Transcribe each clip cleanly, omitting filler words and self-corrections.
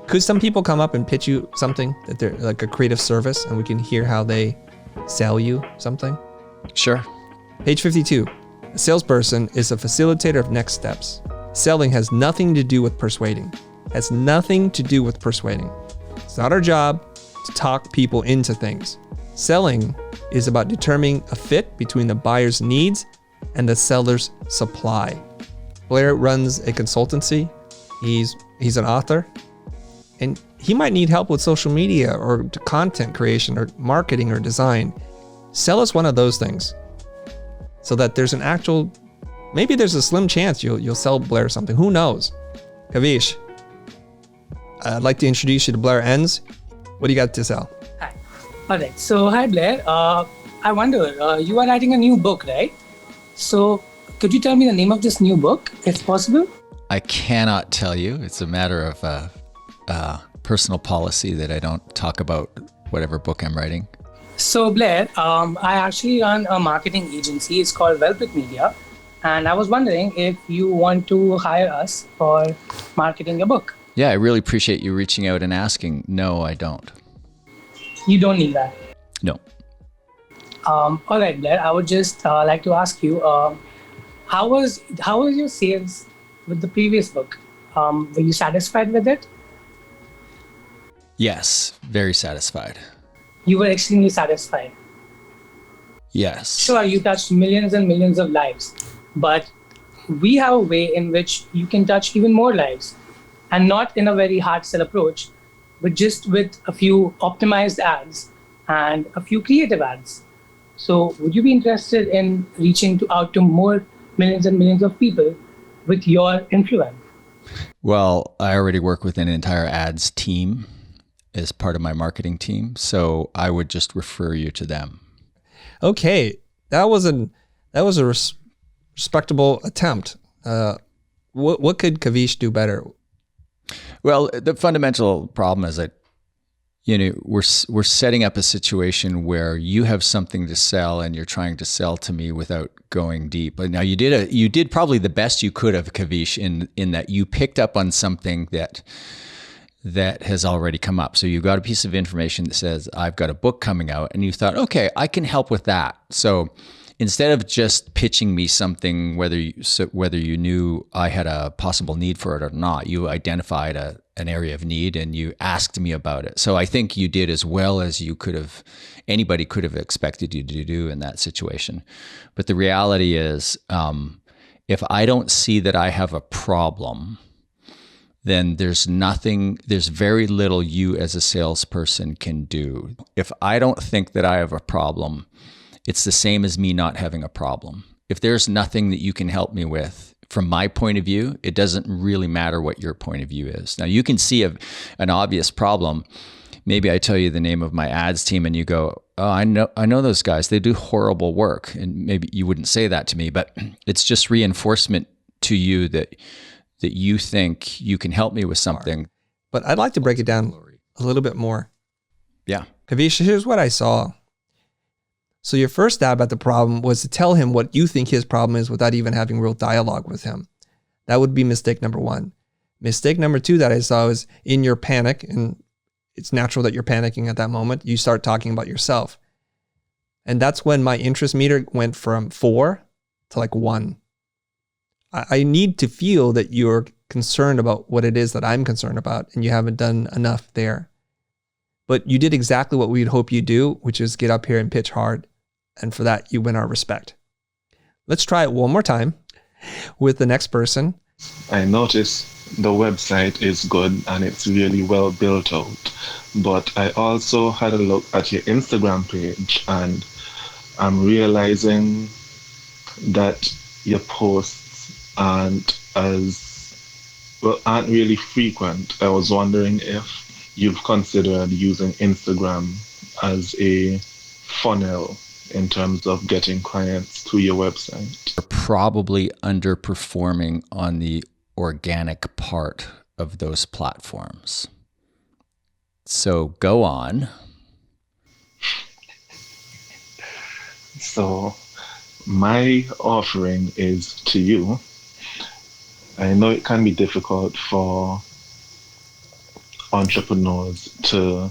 Could some people come up and pitch you something that they're like a creative service and we can hear how they sell you something? Sure. Page 52. A salesperson is a facilitator of next steps. Selling has nothing to do with persuading. Has nothing to do with persuading. It's not our job to talk people into things. Selling is about determining a fit between the buyer's needs and the seller's supply. Blair runs a consultancy. He's an author, and he might need help with social media or content creation or marketing or design. Sell us one of those things so that there's an actual, maybe there's a slim chance you'll sell Blair something. Who knows? Kavish, I'd like to introduce you to Blair Enns. What do you got to sell? Hi. All right. So, hi, Blair. I wonder, you are writing a new book, right? So, could you tell me the name of this new book, if possible? I cannot tell you. It's a matter of personal policy that I don't talk about whatever book I'm writing. So, Blair, I actually run a marketing agency. It's called Wellpick Media. And I was wondering if you want to hire us for marketing your book. Yeah, I really appreciate you reaching out and asking. No, I don't. You don't need that. No. All right, Blair. I would just like to ask you, how was your sales with the previous book? Were you satisfied with it? Yes, very satisfied. You were extremely satisfied. Yes. Sure, you touched millions and millions of lives, but we have a way in which you can touch even more lives, and not in a very hard sell approach, but just with a few optimized ads and a few creative ads. So would you be interested in reaching out to more millions and millions of people with your influence? Well, I already work with an entire ads team as part of my marketing team, so I would just refer you to them. Okay, that was a respectable attempt. What could Kavish do better? Well, the fundamental problem is that we're setting up a situation where you have something to sell and you're trying to sell to me without going deep. But now you did probably the best you could of, Kavish, in that you picked up on something that has already come up. So you got a piece of information that says, I've got a book coming out, and you thought, okay, I can help with that. So instead of just pitching me something, whether you knew I had a possible need for it or not, you identified an area of need and you asked me about it. So I think you did as well as anybody could have expected you to do in that situation. But the reality is, if I don't see that I have a problem, then there's very little you as a salesperson can do. If I don't think that I have a problem, it's the same as me not having a problem. If there's nothing that you can help me with, from my point of view, it doesn't really matter what your point of view is. Now, you can see an obvious problem. Maybe I tell you the name of my ads team and you go, oh, I know those guys. They do horrible work. And maybe you wouldn't say that to me, but it's just reinforcement to you that you think you can help me with something. But I'd like to break it down a little bit more. Yeah. Kavish, here's what I saw. So your first stab at the problem was to tell him what you think his problem is without even having real dialogue with him. That would be mistake number one. Mistake number two that I saw is in your panic, and it's natural that you're panicking at that moment, you start talking about yourself. And that's when my interest meter went from 4 to like 1. I need to feel that you're concerned about what it is that I'm concerned about, and you haven't done enough there. But you did exactly what we'd hope you do, which is get up here and pitch hard. And for that, you win our respect. Let's try it one more time with the next person. I noticed the website is good and it's really well built out. But I also had a look at your Instagram page, and I'm realizing that your posts aren't really frequent. I was wondering if you've considered using Instagram as a funnel in terms of getting clients to your website. You're probably underperforming on the organic part of those platforms. So go on. So my offering is to you. I know it can be difficult for entrepreneurs to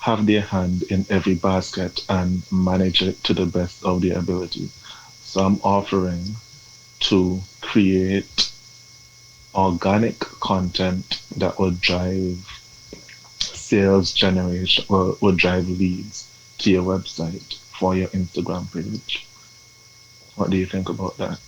have their hand in every basket and manage it to the best of their ability. So I'm offering to create organic content that will drive sales generation, will drive leads to your website for your Instagram page. What do you think about that?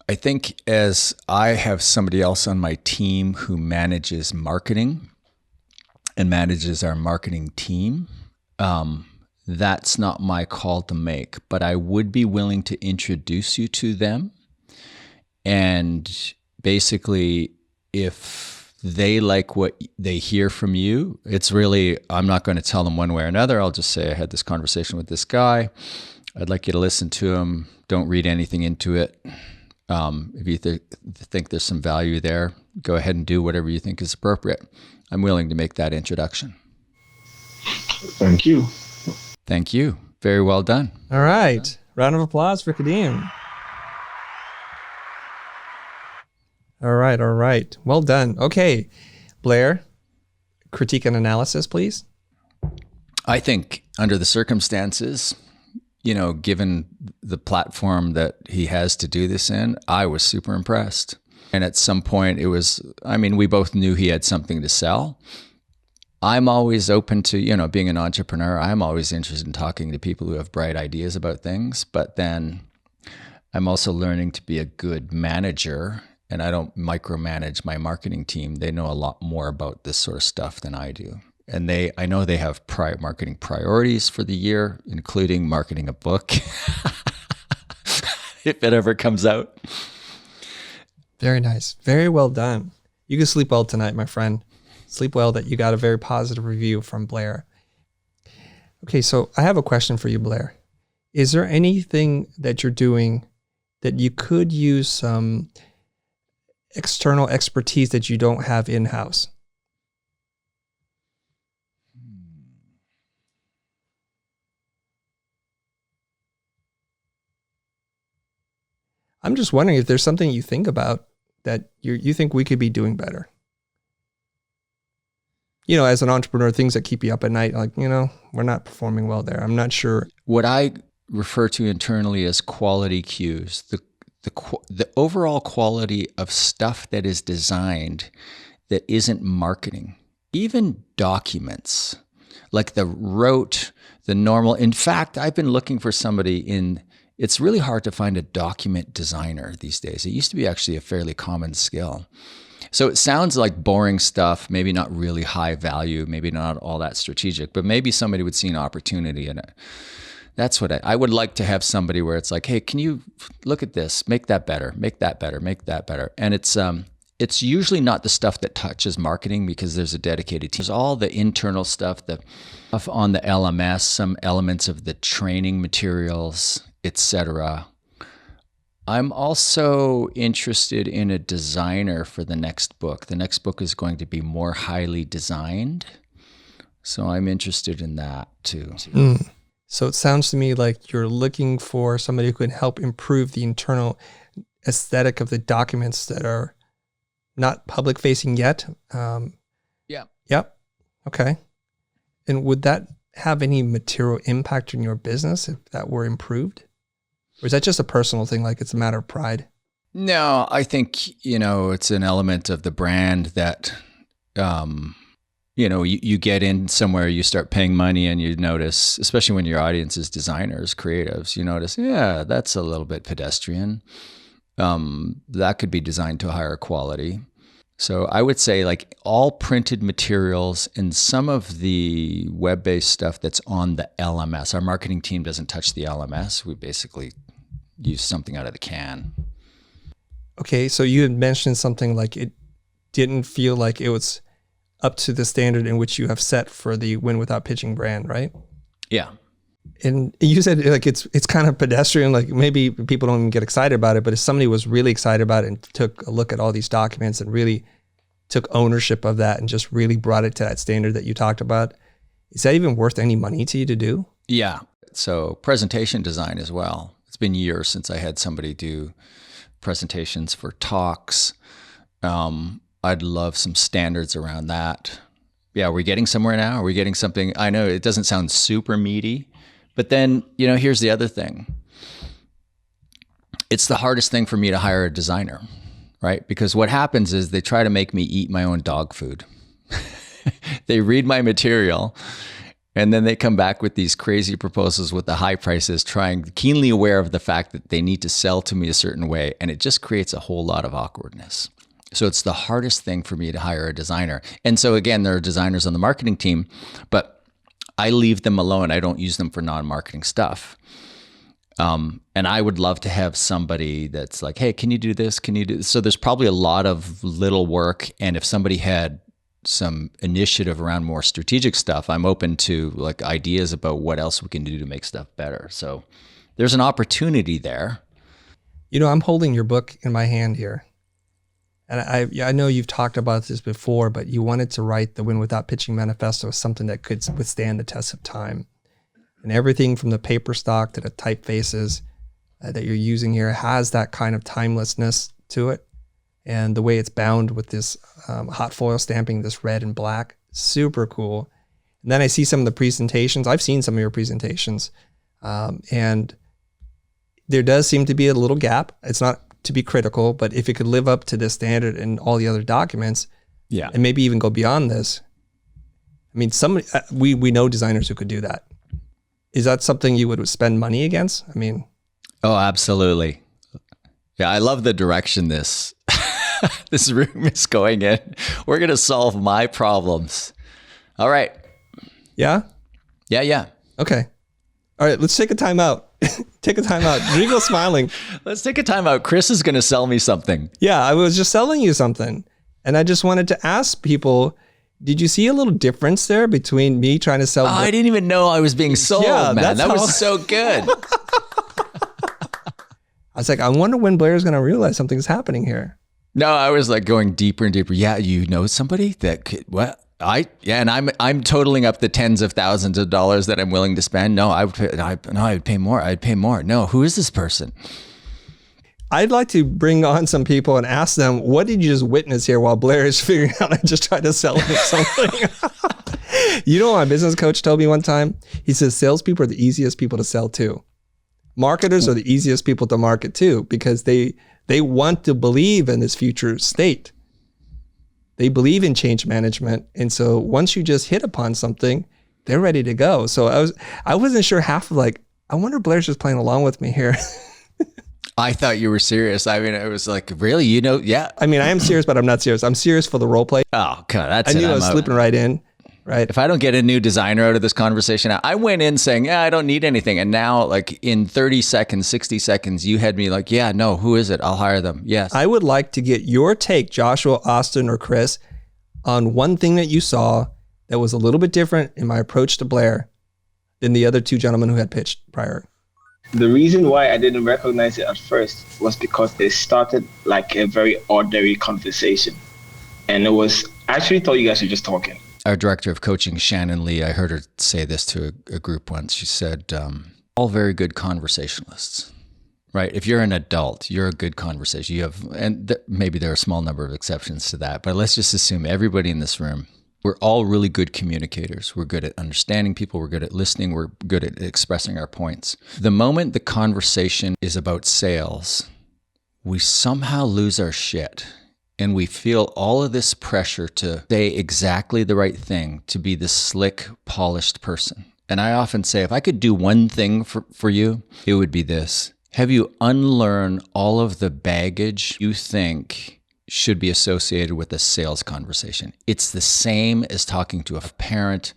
I think as I have somebody else on my team who manages marketing and manages our marketing team, that's not my call to make, but I would be willing to introduce you to them. And basically, if they like what they hear from you, it's really, I'm not going to tell them one way or another. I'll just say, I had this conversation with this guy. I'd like you to listen to him. Don't read anything into it. If you think there's some value there, go ahead and do whatever you think is appropriate. I'm willing to make that introduction. Thank you. Thank you. Very well done. All right. Round of applause for Kadim. All right. Well done. Okay. Blair, critique and analysis, please. I think under the circumstances, given the platform that he has to do this in, I was super impressed. And at some point we both knew he had something to sell. I'm always open to, being an entrepreneur, I'm always interested in talking to people who have bright ideas about things. But then I'm also learning to be a good manager, and I don't micromanage my marketing team. They know a lot more about this sort of stuff than I do. And I know they have marketing priorities for the year, including marketing a book, if it ever comes out. Very nice. Very well done. You can sleep well tonight, my friend. Sleep well that you got a very positive review from Blair. Okay, so I have a question for you, Blair. Is there anything that you're doing that you could use some external expertise that you don't have in-house? I'm just wondering if there's something you think about that you think we could be doing better. As an entrepreneur, things that keep you up at night, like, we're not performing well there. I'm not sure. What I refer to internally as quality cues, the overall quality of stuff that is designed that isn't marketing, even documents, like the normal. In fact, I've been looking for somebody it's really hard to find a document designer these days. It used to be actually a fairly common skill. So it sounds like boring stuff, maybe not really high value, maybe not all that strategic, but maybe somebody would see an opportunity in it. That's what I would like to have somebody where it's like, hey, can you look at this, make that better, make that better, make that better. And it's usually not the stuff that touches marketing because there's a dedicated team. There's all the internal stuff, on the LMS, some elements of the training materials, etc. I'm also interested in a designer for the next book. The next book is going to be more highly designed. So I'm interested in that too. So it sounds to me like you're looking for somebody who can help improve the internal aesthetic of the documents that are not public facing yet. Yeah. Yep. Okay. And would that have any material impact on your business if that were improved? Or is that just a personal thing, like it's a matter of pride? No, I think, it's an element of the brand that, you get in somewhere, you start paying money and you notice, especially when your audience is designers, creatives, you notice, yeah, that's a little bit pedestrian. That could be designed to a higher quality. So I would say like all printed materials and some of the web-based stuff that's on the LMS. Our marketing team doesn't touch the LMS. We basically use something out of the can. Okay, so you had mentioned something like it didn't feel like it was up to the standard in which you have set for the Win Without Pitching brand, right? Yeah. And you said like it's kind of pedestrian, like maybe people don't even get excited about it, but if somebody was really excited about it and took a look at all these documents and really took ownership of that and just really brought it to that standard that you talked about, is that even worth any money to you to do? Yeah. So presentation design as well. It's been years since I had somebody do presentations for talks. I'd love some standards around that. Yeah, are we getting somewhere now? Are we getting something? I know it doesn't sound super meaty, but then, here's the other thing. It's the hardest thing for me to hire a designer, right? Because what happens is they try to make me eat my own dog food. They read my material and then they come back with these crazy proposals with the high prices, keenly aware of the fact that they need to sell to me a certain way. And it just creates a whole lot of awkwardness. So it's the hardest thing for me to hire a designer. And so again, there are designers on the marketing team, but I leave them alone. I don't use them for non-marketing stuff. And I would love to have somebody that's like, hey, can you do this? Can you do this? So there's probably a lot of little work. And if somebody had some initiative around more strategic stuff, I'm open to like ideas about what else we can do to make stuff better. So there's an opportunity there. I'm holding your book in my hand here. And I know you've talked about this before, but you wanted to write the Win Without Pitching Manifesto as something that could withstand the test of time. And everything from the paper stock to the typefaces that you're using here has that kind of timelessness to it. And the way it's bound with this hot foil stamping, this red and black, super cool. And then I see some of the presentations. I've seen some of your presentations. And there does seem to be a little gap. It's not to be critical, but if it could live up to this standard and all the other documents, and maybe even go beyond this. I mean, we know designers who could do that. Is that something you would spend money against? I mean, oh, absolutely. Yeah, I love the direction this room is going in. We're going to solve my problems. All right. Yeah? Yeah. Okay. All right, let's take a time out. Take a time out. Regal smiling. Let's take a time out. Chris is going to sell me something. Yeah, I was just selling you something. And I just wanted to ask people, did you see a little difference there between me trying to sell? I didn't even know I was being sold, man. That was so good. I was like, I wonder when Blair's going to realize something's happening here. No, I was like going deeper and deeper. Yeah, you know somebody that could, what? And I'm totaling up the tens of thousands of dollars that I'm willing to spend. No, I would pay more. I'd pay more. No, who is this person? I'd like to bring on some people and ask them, what did you just witness here while Blair is figuring out I just tried to sell him something? You know what my business coach told me one time? He says, salespeople are the easiest people to sell to. Marketers are the easiest people to market to because they want to believe in this future state. They believe in change management. And so once you just hit upon something, they're ready to go. So I wasn't sure half of like, I wonder if Blair's just playing along with me here. I thought you were serious. I mean, it was like, really? Yeah. I mean, I am serious, but I'm not serious. I'm serious for the role play. Oh, God. That's I knew I was slipping right in. Right. If I don't get a new designer out of this conversation, I went in saying, I don't need anything. And now like in 30 seconds, 60 seconds, you had me like, yeah, no, who is it? I'll hire them. Yes. I would like to get your take, Joshua, Austin, or Chris, on one thing that you saw that was a little bit different in my approach to Blair than the other two gentlemen who had pitched prior. The reason why I didn't recognize it at first was because it started like a very ordinary conversation. And I actually thought you guys were just talking. Our director of coaching, Shannon Lee, I heard her say this to a group once. She said, all very good conversationalists, right? If you're an adult, you're a good conversation. You have, and maybe there are a small number of exceptions to that, but let's just assume everybody in this room, we're all really good communicators. We're good at understanding people. We're good at listening. We're good at expressing our points. The moment the conversation is about sales, we somehow lose our shit. And we feel all of this pressure to say exactly the right thing, to be the slick, polished person. And I often say, if I could do one thing for you, it would be this. Have you unlearn all of the baggage you think should be associated with a sales conversation. It's the same as talking to a parent,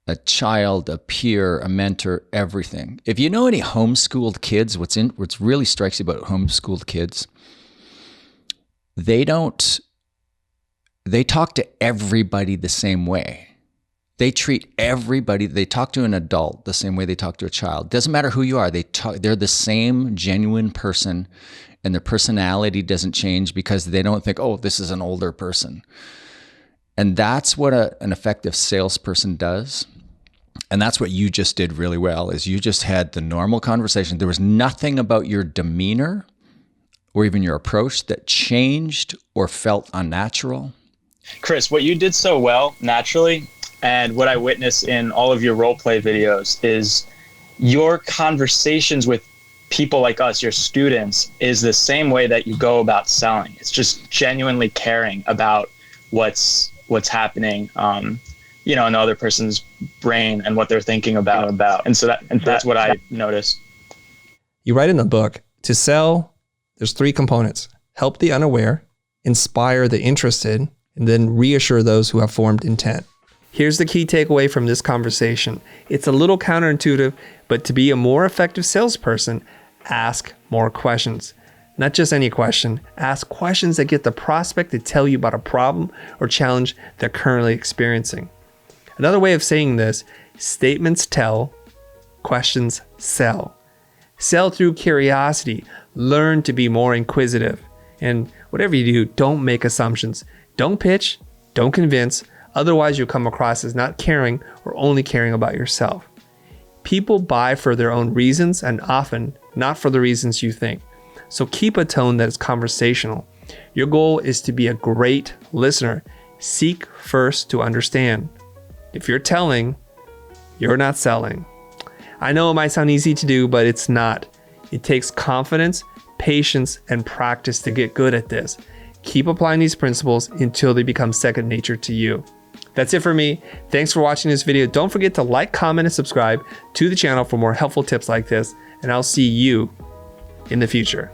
a child, a peer, a mentor, everything. If you know any homeschooled kids, what's really strikes you about homeschooled kids, they talk to everybody the same way. They treat everybody, they talk to an adult the same way they talk to a child. Doesn't matter who you are, they're the same genuine person, and their personality doesn't change because they don't think, oh, this is an older person. And that's what an effective salesperson does. And that's what you just did really well, is you just had the normal conversation. There was nothing about your demeanor or even your approach that changed or felt unnatural? Chris, what you did so well naturally, and what I witnessed in all of your role play videos, is your conversations with people like us, your students, is the same way that you go about selling. It's just genuinely caring about what's happening, in the other person's brain and what they're thinking about. And so that's what I noticed. You write in the book, to sell, there's 3 components: help the unaware, inspire the interested, and then reassure those who have formed intent. Here's the key takeaway from this conversation. It's a little counterintuitive, but to be a more effective salesperson, ask more questions. Not just any question. Ask questions that get the prospect to tell you about a problem or challenge they're currently experiencing. Another way of saying this, statements tell, questions sell. Sell through curiosity. Learn to be more inquisitive. And whatever you do, don't make assumptions. Don't pitch, don't convince. Otherwise, you'll come across as not caring or only caring about yourself. People buy for their own reasons and often not for the reasons you think. So keep a tone that is conversational. Your goal is to be a great listener. Seek first to understand. If you're telling, you're not selling. I know it might sound easy to do, but it's not. It takes confidence, patience, and practice to get good at this. Keep applying these principles until they become second nature to you. That's it for me. Thanks for watching this video. Don't forget to like, comment, and subscribe to the channel for more helpful tips like this, and I'll see you in the future.